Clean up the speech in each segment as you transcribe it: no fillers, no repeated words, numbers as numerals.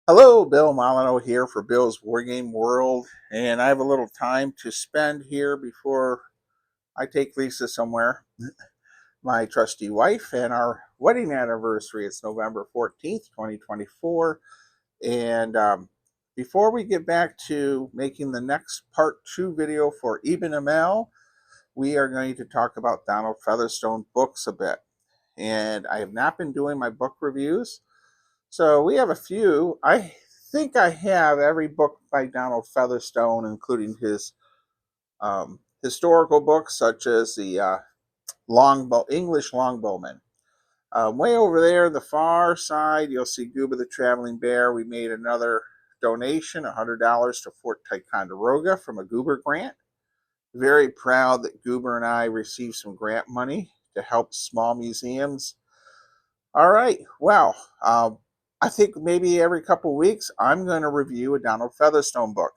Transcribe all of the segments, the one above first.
Hello, Bill Molyneux here for Bill's Wargame World, and I have a little time to spend here before I take Lisa somewhere, my trusty wife, and our wedding anniversary. It's November 14th, 2024, and before we get back to making the next part 2 video for Eben Amel, we are going to talk about Donald Featherstone books a bit. And I have not been doing my book reviews, so we have a few. I think I have every book by Donald Featherstone, including his historical books, such as the English Longbowman. Way over there, the far side, you'll see Goober the Traveling Bear. We made another donation, $100 to Fort Ticonderoga from a Goober grant. Very proud that Goober and I received some grant money to help small museums. All right, well, I think maybe every couple of weeks I'm going to review a Donald Featherstone book.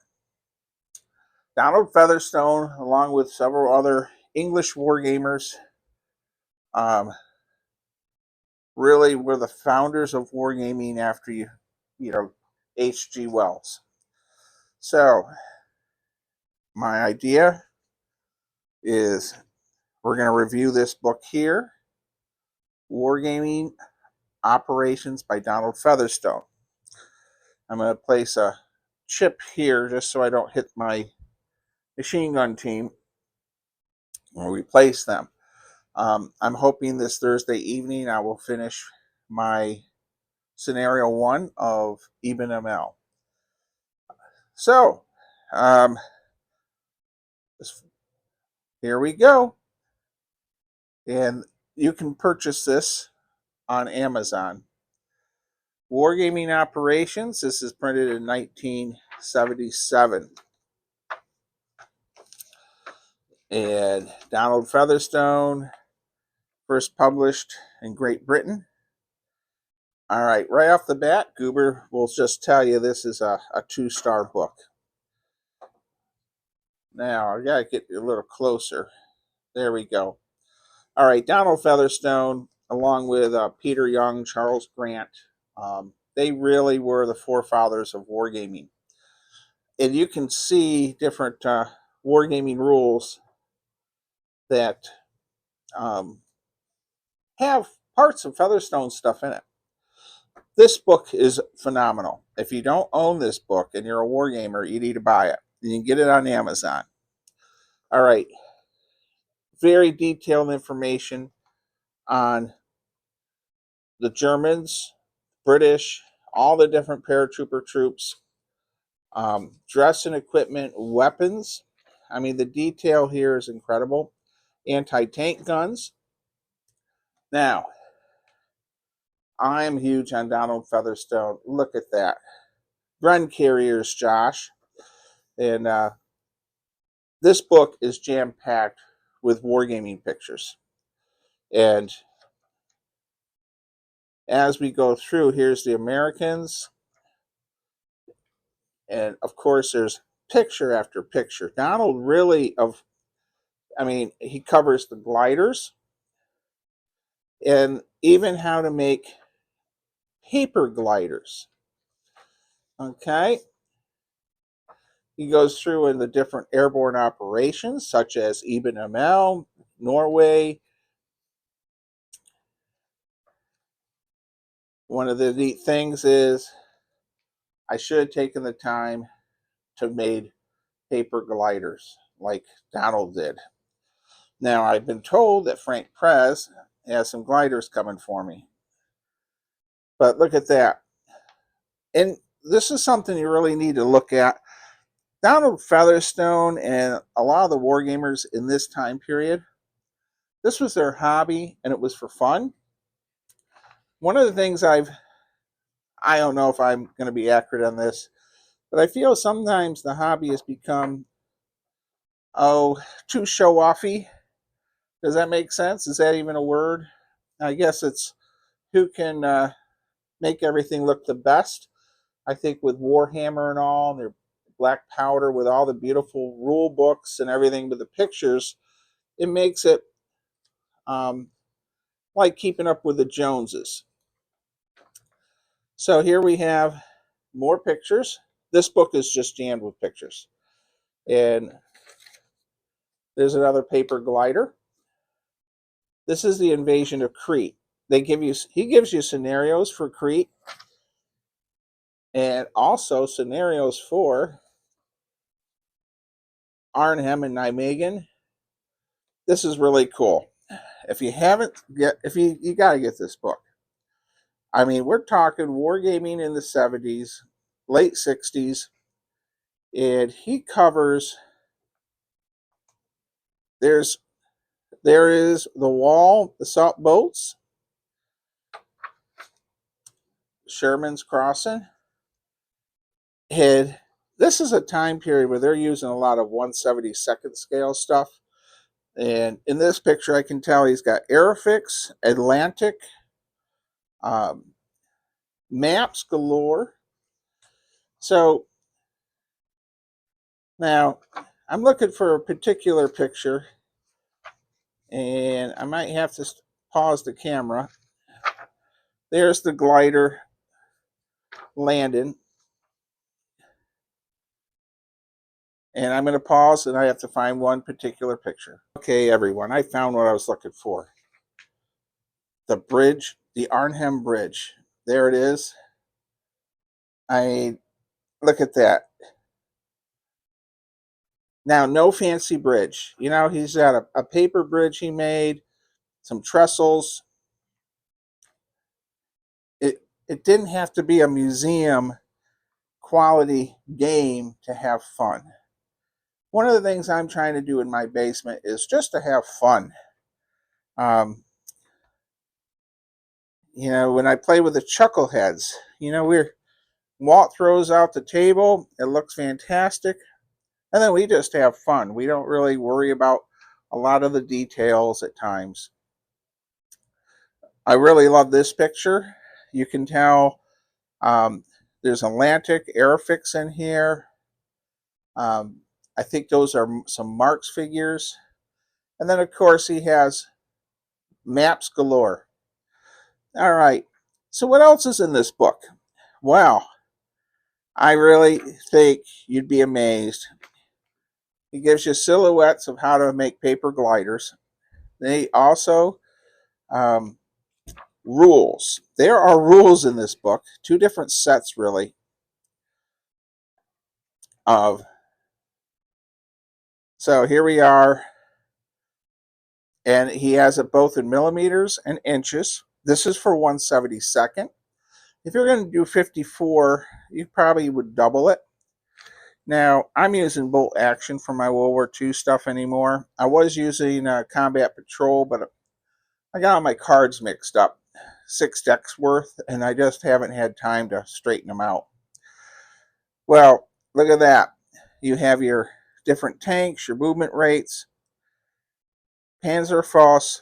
Donald Featherstone, along with several other English wargamers, really were the founders of wargaming after H.G. Wells. So my idea is we're going to review this book here, Wargaming Operations by Donald Featherstone. I'm going to place a chip here just so I don't hit my machine gun team. We'll replace them. I'm hoping this Thursday evening I will finish my scenario 1 of Eben ML. So, here we go. And you can purchase this on Amazon. Wargaming Operations, this is printed in 1977. And Donald Featherstone, first published in Great Britain. All right, right off the bat, Goober will just tell you this is a 2-star book. Now, I gotta get a little closer. There we go. All right, Donald Featherstone, along with Peter Young, Charles Grant, they really were the forefathers of wargaming. And you can see different wargaming rules that have parts of Featherstone stuff in it. This book is phenomenal. If you don't own this book and you're a wargamer, you need to buy it. You can get it on Amazon. All right. Very detailed information on the Germans, British, all the different paratrooper troops, dress and equipment, weapons. I mean, the detail here is incredible. Anti-tank guns. Now, I'm huge on Donald Featherstone. Look at that. Gun carriers, Josh. And this book is jam-packed with wargaming pictures. And as we go through, here's the Americans. And of course, there's picture after picture. Donald really, he covers the gliders and even how to make paper gliders. Okay. He goes through in the different airborne operations, such as Eben ML, Norway. One of the neat things is I should have taken the time to make paper gliders like Donald did. Now, I've been told that Frank Prez has some gliders coming for me. But look at that. And this is something you really need to look at. Donald Featherstone and a lot of the wargamers in this time period, this was their hobby and it was for fun. One of the things I don't know if I'm going to be accurate on this, but I feel sometimes the hobby has become, too show-offy. Does that make sense? Is that even a word? I guess it's who can make everything look the best. I think with Warhammer and all, and their black powder with all the beautiful rule books and everything with the pictures, it makes it like keeping up with the Joneses. So here we have more pictures. This book is just jammed with pictures. And there's another paper glider. This is the invasion of Crete. He gives you scenarios for Crete and also scenarios for Arnhem and Nijmegen. This is really cool. If you haven't get, if you got to get this book. I mean, we're talking wargaming in the 70s, late 60s, and he covers. There is the wall, the salt boats, Sherman's Crossing. And this is a time period where they're using a lot of 1/72nd scale stuff. And in this picture, I can tell he's got Airfix, Atlantic, maps galore. So now I'm looking for a particular picture, and I might have to pause the camera. There's the glider landing. And I'm going to pause, and I have to find one particular picture. Okay, everyone, I found what I was looking for. The bridge, the Arnhem Bridge. There it is. Look at that. Now, no fancy bridge. You know, he's got a paper bridge he made, some trestles. It didn't have to be a museum quality game to have fun. One of the things I'm trying to do in my basement is just to have fun. You know, when I play with the chuckleheads, you know, Walt throws out the table. It looks fantastic. And then we just have fun. We don't really worry about a lot of the details at times. I really love this picture. You can tell there's Atlantic Airfix in here. I think those are some Marx figures. And then, of course, he has maps galore. All right. So what else is in this book? Wow. I really think you'd be amazed. He gives you silhouettes of how to make paper gliders. They also rules. There are rules in this book, two different sets really of. So here we are, and he has it both in millimeters and inches. This is for 1/72. If you're going to do 54, you probably would double it. Now, I'm using bolt action for my World War II stuff anymore. I was using Combat Patrol, but I got all my cards mixed up. 6 decks worth, and I just haven't had time to straighten them out. Well, look at that. You have your different tanks, your movement rates, Panzerfaust.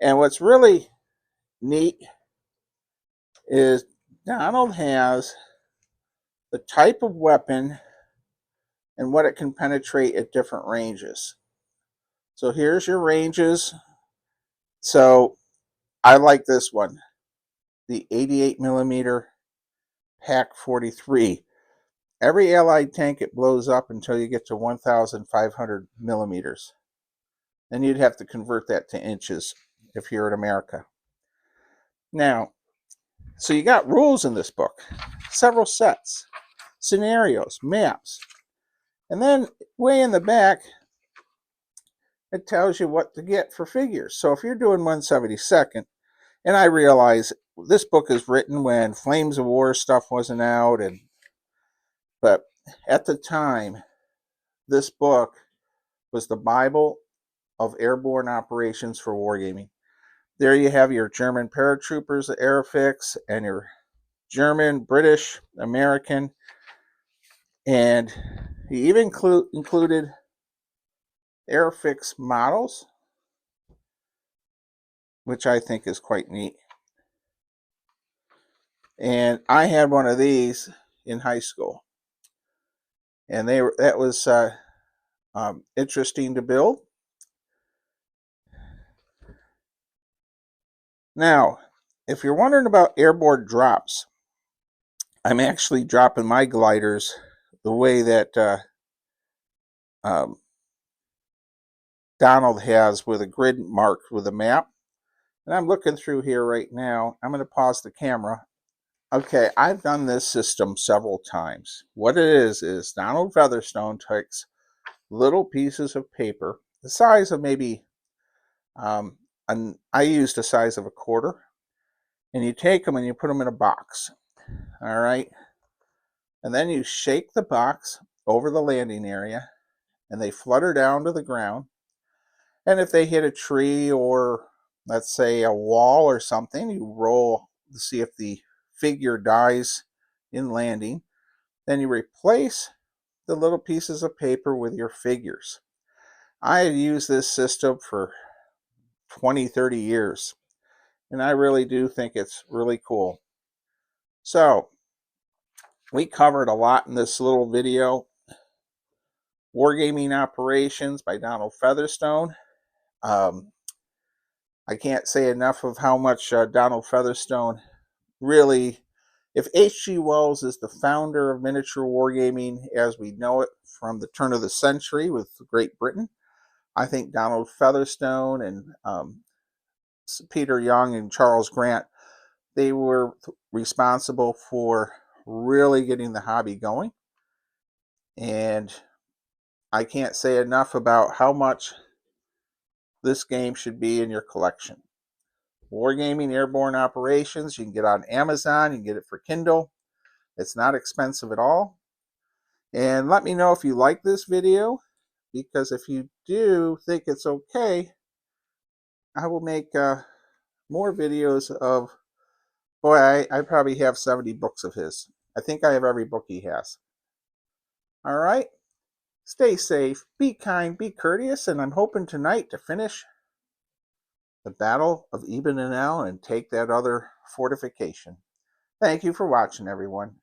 And what's really neat is Donald has the type of weapon and what it can penetrate at different ranges. So here's your ranges. So I like this one, the 88 millimeter PAC 43. Every Allied tank, it blows up until you get to 1,500 millimeters. Then you'd have to convert that to inches if you're in America. Now, so you got rules in this book, several sets, scenarios, maps. And then way in the back, it tells you what to get for figures. So if you're doing 1/72, and I realize this book is written when Flames of War stuff wasn't out, but at the time, this book was the Bible of airborne operations for wargaming. There you have your German paratroopers, the Airfix, and your German, British, American, and he even included Airfix models, which I think is quite neat. And I had one of these in high school, and that was interesting to build. Now, If you're wondering about airborne drops, I'm actually dropping my gliders the way that um, Donald has, with a grid marked with a map. And I'm looking through here right now. I'm going to pause the camera. Okay, I've done this system several times. What it is Donald Featherstone takes little pieces of paper, the size of maybe, I used the size of a quarter, and you take them and you put them in a box. All right, and then you shake the box over the landing area, and they flutter down to the ground. And if they hit a tree or, let's say, a wall or something, you roll to see if the figure dies in landing. Then you replace the little pieces of paper with your figures. I have used this system for 20, 30 years, and I really do think it's really cool. So, we covered a lot in this little video. Wargaming Operations by Donald Featherstone. I can't say enough of how much Donald Featherstone really, if H.G. Wells is the founder of miniature wargaming as we know it from the turn of the century with Great Britain, I think Donald Featherstone and Peter Young and Charles Grant, they were responsible for really getting the hobby going. And I can't say enough about how much this game should be in your collection. Wargaming Airborne Operations, you can get on Amazon, you can get it for Kindle. It's not expensive at all. And let me know if you like this video, because if you do think it's okay, I will make more videos of, boy, I probably have 70 books of his. I think I have every book he has. All right? Stay safe, be kind, be courteous, and I'm hoping tonight to finish the Battle of Eben and El and take that other fortification. Thank you for watching, everyone.